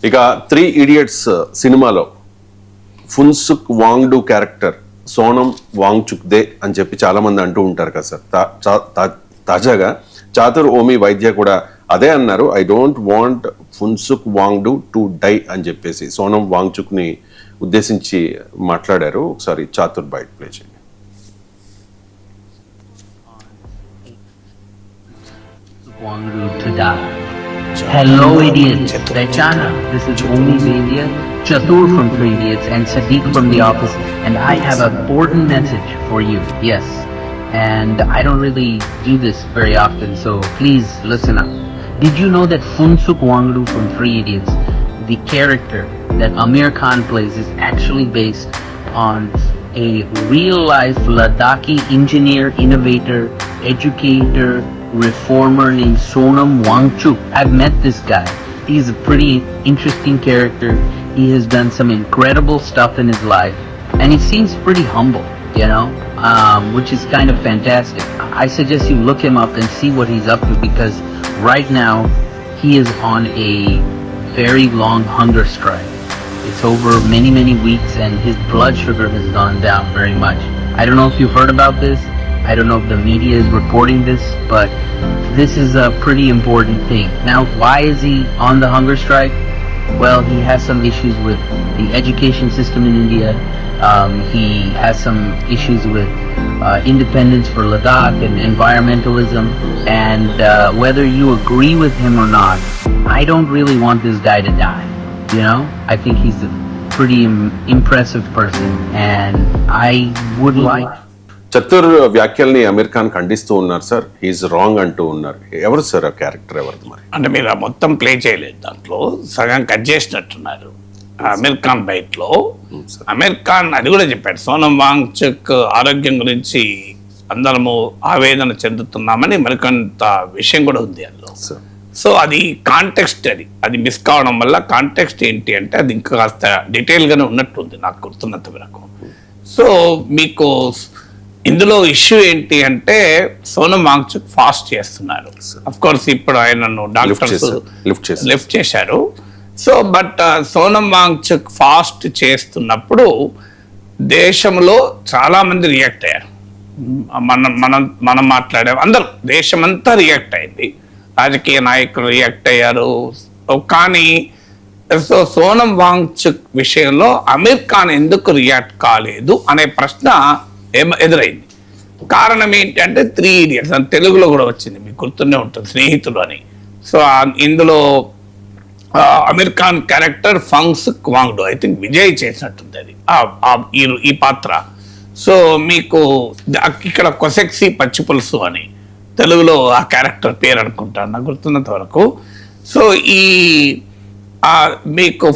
ఇక 3 Idiots సినిమాలో ఫున్సుక్ వాంగ్డు character Sonam వాంగ్చుక్దే అని చెప్పి చాలా మంది అంటూ ఉంటారు కదా సార్. తాజాగా చాతుర్ ఓమి వైద్య కూడా అదే అన్నారు. I don't want Phunsukh Wangdu to die అని చెప్పేసి సోనం వాంగ్చుక్ ని ఉద్దేశించి మాట్లాడారు. ఒకసారి చాతుర్ బైట్ ప్లే చేయండి. Wangdu to die. Hello idiots, Daichana, this is Omi Vaidya, Chatur from 3 Idiots and Sadiq from The Office, and I have an important message for you, yes. And I don't really do this very often, so please listen up. Did you know that Funsuk Wangdu from 3 Idiots, the character that Amir Khan plays, is actually based on a real-life Ladakhi engineer, innovator, educator, reformer named Sonam Wangchuk. I've met this guy. He's a pretty interesting character. He has done some incredible stuff in his life, and he seems pretty humble, you know, which is kind of fantastic. I suggest you look him up and see what he's up to, because right now he is on a very long hunger strike. It's over many weeks, and his blood sugar has gone down very much. I don't know if you've heard about this. I don't know if the media is reporting this, but this is a pretty important thing. Now, why is he on the hunger strike? Well, he has some issues with the education system in India. He has some issues with independence for Ladakh and environmentalism. And whether you agree with him or not, I don't really want this guy to die. You know, I think he's a pretty impressive person, and I would like... చతుర్ వ్యాఖ్యల్ని Aamir Khan ఖండిస్తూ ఉన్నారు sir. He's wrong అంటూ ఉన్నారు. ఎవరు sir ఆ character ఎవరిది? మరి అంటే మీరు మొత్తం ప్లే చేయలేదు, దాంట్లో సగం కట్ చేసినట్టున్నారు. అమీర్ ఖాన్ బైట్ లో అమీర్ ఖాన్ అది కూడా చెప్పాడు, సోనం వాంగ్చుక్ ఆరోగ్యం గురించి అందరము ఆవేదన చెందుతున్నామని మరికొంత విషయం కూడా ఉంది అందులో. సో అది కాంటెక్స్ట్, అది మిస్ కావడం వల్ల కాంటెక్స్ట్ ఏంటి అంటే అది ఇంకా కాస్త డీటెయిల్గానే ఉన్నట్టుంది నాకు గుర్తున్నంత వరకు. సో మీకు ఇందులో ఇష్యూ ఏంటి అంటే సోనం వాంగ్చుక్ ఫాస్ట్ చేస్తున్నారు. అఫ్ కోర్స్ ఇప్పుడు ఆయనను డాక్టర్స్ లిఫ్ట్ చేశారు. So but Sonam Wangchuk fast చేస్తున్నప్పుడు దేశంలో చాలా మంది రియాక్ట్ అయ్యారు. మనం మాట్లాడాము, అందరూ దేశమంతా రియాక్ట్ అయింది. రాజకీయ నాయకులు రియాక్ట్ అయ్యారు. కానీ సో సోనం వాంగ్చుక్ విషయంలో అమీర్ ఖాన్ ఎందుకు రియాక్ట్ కాలేదు అనే ప్రశ్న ఎదురైంది. కారణం ఏంటి అంటే 3 Idiots అని తెలుగులో కూడా వచ్చింది, మీకు గుర్తునే ఉంటుంది, స్నేహితులు అని. సో ఇందులో Aamir Khan character Phunsukh Wangdu, I think Vijay చేసినట్టుంది అది ఈ పాత్ర. సో మీకు ఇక్కడ కొసెక్సీ పచ్చి పులుసు అని తెలుగులో ఆ క్యారెక్టర్ పేరు అనుకుంటాను నాకు గుర్తున్నంత వరకు. సో ఈ మీకు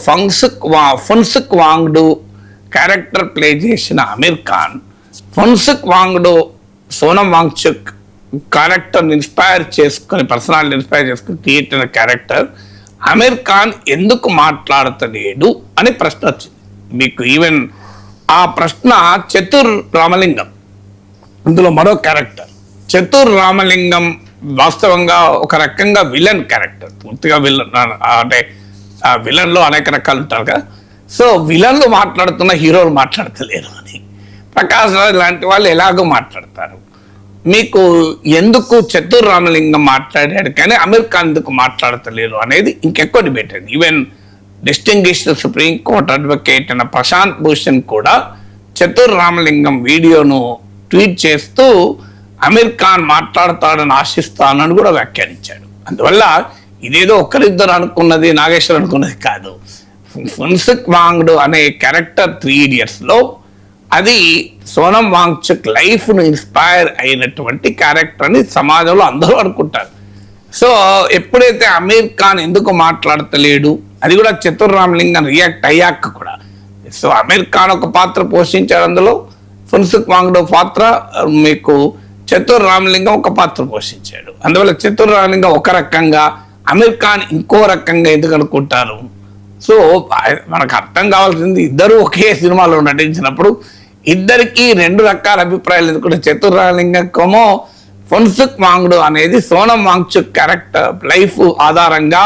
ఫున్సుక్ వాంగ్డు క్యారెక్టర్ ప్లే చేసిన అమీర్ ఖాన్ ఫున్సుక్ వాంగ్డు సోనం వాంగ్చుక్ క్యారెక్టర్ని ఇన్స్పైర్ చేసుకుని, పర్సనాలిటీ ఇన్స్పైర్ చేసుకుని క్రియేట్ అయిన క్యారెక్టర్ అమీర్ ఖాన్ ఎందుకు మాట్లాడతలేడు అని ప్రశ్న వచ్చింది మీకు. ఈవెన్ ఆ ప్రశ్న చతుర్ రామలింగం, ఇందులో మరో క్యారెక్టర్ చతుర్ రామలింగం వాస్తవంగా ఒక రకంగా విలన్ క్యారెక్టర్, పూర్తిగా విలన్. అంటే విలన్లో అనేక రకాలు ఉంటారు కదా. సో విలన్లు మాట్లాడుతున్న హీరోలు మాట్లాడతలేరు అని ప్రకాష్ రాజ్ లాంటి వాళ్ళు ఎలాగో మాట్లాడతారు. మీకు ఎందుకు చతుర్ రామలింగం మాట్లాడాడు కానీ అమీర్ ఖాన్ ఎందుకు మాట్లాడతలేరు అనేది ఇంకెక్కువ డిబేట్ అయింది. Even distinguished supreme court advocate అయిన ప్రశాంత్ భూషణ్ కూడా చతుర్ రామలింగం వీడియోను ట్వీట్ చేస్తూ అమీర్ ఖాన్ మాట్లాడతాడని ఆశిస్తానని కూడా వ్యాఖ్యానించాడు. అందువల్ల ఇదేదో ఒకరిద్దరు అనుకున్నది, నాగేశ్వర్ అనుకున్నది కాదు. ఫున్సుక్ వాంగ్డు అనే క్యారెక్టర్ 3 Idiotsలో అది సోనం వాంగ్చుక్ లైఫ్ను ఇన్స్పైర్ అయినటువంటి క్యారెక్టర్ అని సమాజంలో అందరూ అనుకుంటారు. సో ఎప్పుడైతే అమీర్ ఖాన్ ఎందుకు మాట్లాడతలేడు, అది కూడా చతుర్ రామలింగం రియాక్ట్ అయ్యాక కూడా, సో అమీర్ ఖాన్ ఒక పాత్ర పోషించాడు అందులో, ఫున్సుక్ వాంగ్డు పాత్ర, మీకు చతుర్ రామలింగం ఒక పాత్ర పోషించాడు. అందువల్ల చతుర్ రామలింగం ఒక రకంగా, అమీర్ ఖాన్ ఇంకో రకంగా ఎందుకు అనుకుంటారు? సో మనకు అర్థం కావాల్సింది, ఇద్దరు ఒకే సినిమాలో నటించినప్పుడు ఇద్దరికి 2 రకాల అభిప్రాయాలు ఎందుకంటే చతుర్ రామలింగంకేమో ఫున్సుక్ వాంగ్డు అనేది సోనం వాంగ్చుక్ క్యారెక్టర్ లైఫ్ ఆధారంగా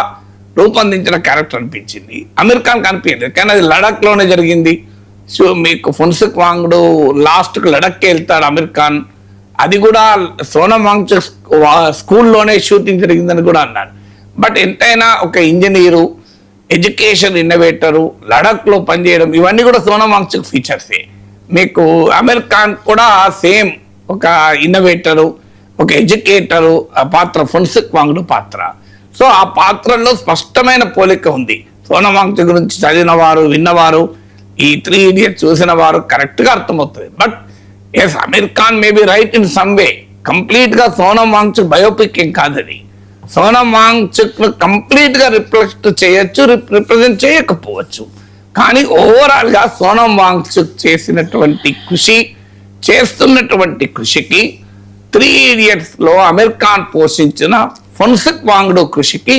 రూపొందించిన క్యారెక్టర్ అనిపించింది. అమీర్ ఖాన్ కనిపించలేదు, కానీ అది లడఖ్లోనే జరిగింది. సో మీకు ఫున్సుక్ వాంగ్డు లాస్ట్కి లడఖ్కి వెళ్తాడు అమీర్ ఖాన్, అది కూడా సోనం వాంగ్చుక్ స్కూల్లోనే షూటింగ్ జరిగిందని కూడా అన్నారు. బట్ ఎంతైనా ఒక ఇంజనీరు, ఎడ్యుకేషన్ ఇన్నోవేటరు, లడఖ్లో పనిచేయడం, ఇవన్నీ కూడా సోనం వాంగ్చుక్ ఫీచర్సే. మీకు అమీర్ ఖాన్ కూడా సేమ్ ఒక ఇన్నోవేటరు, ఒక ఎడ్యుకేటరు ఆ పాత్ర ఫున్సుక్ వాంగ్డు పాత్ర. సో ఆ పాత్రలో స్పష్టమైన పోలిక ఉంది. సోనం వాంగ్చుక్ గురించి చదివిన వారు, విన్నవారు, ఈ 3 Idiots చూసిన వారు కరెక్ట్గా అర్థమవుతుంది. But yes, Aamir Khan maybe right in some way. కంప్లీట్గా సోనం వాంగ్చుక్ బయోపిక్ ఏం కాదు అది. సోనం వాంగ్చుక్ కంప్లీట్గా రిఫ్లెక్ట్ చేయొచ్చు, రిప్రజెంట్ చేయకపోవచ్చు. కానీ ఓవరాల్గా సోనం వాంగ్చుక్ చేసినటువంటి కృషి, చేస్తున్నటువంటి కృషికి 3 Idiotsలో అమీర్ ఖాన్ పోషించిన ఫున్సుక్ వాంగ్డు కృషికి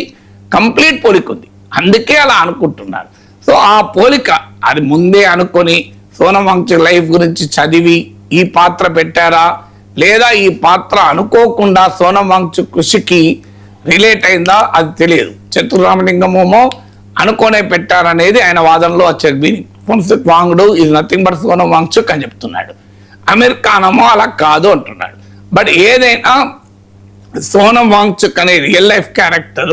కంప్లీట్ పోలిక ఉంది. అందుకే అలా అనుకుంటున్నారు. సో ఆ పోలిక అది ముందే అనుకొని సోనం వాంగ్చుక్ లైఫ్ గురించి చదివి ఈ పాత్ర పెట్టారా, లేదా ఈ పాత్ర అనుకోకుండా సోనం వాంగ్చుక్ కృషికి రిలేట్ అయిందా అది తెలియదు. చతుర్రామలింగమేమో అనుకోనే పెట్టారనేది ఆయన వాదనలో వచ్చేది. Phunsukh Wangdu is nothing but Sonam Wangchuk అని చెప్తున్నాడు. అమీర్ ఖాన్ ఏమో అలా కాదు అంటున్నాడు. బట్ ఏదైనా సోనం వాంగ్చుక్ అనే రియల్ లైఫ్ క్యారెక్టర్,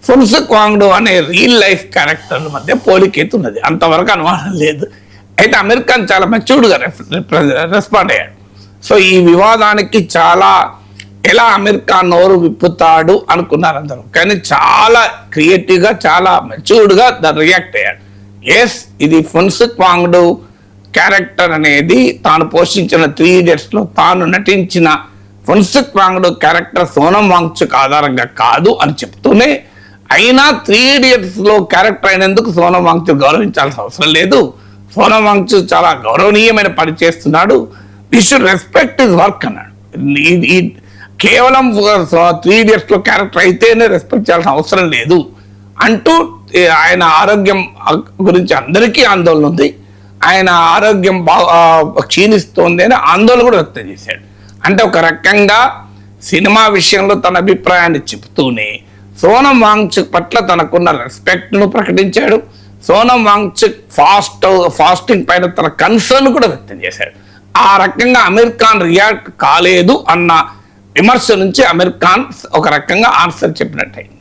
ఫున్సుక్ వాంగ్డు అనే రియల్ లైఫ్ క్యారెక్టర్ మధ్య పోలికెత్తున్నది, అంతవరకు అనుమానం లేదు. అయితే అమీర్ ఖాన్ చాలా మెచ్యూర్డ్గా రెస్పాండ్ అయ్యాడు. సో ఈ వివాదానికి చాలా ఎలా అమీర్ ఖాన్ నోరు విప్పుతాడు అనుకున్నారు అందరూ, కానీ చాలా క్రియేటివ్గా, చాలా మెచ్యూర్డ్గా దాన్ని రియాక్ట్ అయ్యాడు. ఎస్, ఇది ఫున్సుక్ వాంగ్డు క్యారెక్టర్ అనేది తాను పోషించిన 3 Idiotsలో తాను నటించిన ఫున్సుక్ వాంగ్డు క్యారెక్టర్ సోనం వాంగ్చుక్ ఆధారంగా కాదు అని చెప్తూనే, అయినా 3 Idiotsలో క్యారెక్టర్ అయినందుకు సోనం వాంగ్చుక్ గౌరవించాల్సిన అవసరం లేదు. సోనం వాంగ్చుక్ చాలా గౌరవనీయమైన పని చేస్తున్నాడు, we should respect his work అన్నాడు. కేవలం 3 Idiotsలో క్యారెక్టర్ అయితేనే రెస్పెక్ట్ చేయాల్సిన అవసరం లేదు అంటూ ఆయన ఆరోగ్యం గురించి అందరికీ ఆందోళన ఉంది, ఆయన ఆరోగ్యం క్షీణిస్తోంది అని ఆందోళన కూడా వ్యక్తం చేశాడు. అంటే ఒక రకంగా సినిమా విషయంలో తన అభిప్రాయాన్ని చెప్తూనే సోనం వాంగ్చుక్ పట్ల తనకున్న రెస్పెక్ట్ను ప్రకటించాడు. సోనం వాంగ్చుక్ ఫాస్టింగ్ పైన తన కన్సర్న్ కూడా వ్యక్తం చేశాడు. ఆ రకంగా అమీర్ ఖాన్ రియాక్ట్ కాలేదు అన్న విమర్శ నుంచి అమీర్ ఖాన్ ఒక రకంగా ఆన్సర్ చెప్పినట్టయింది.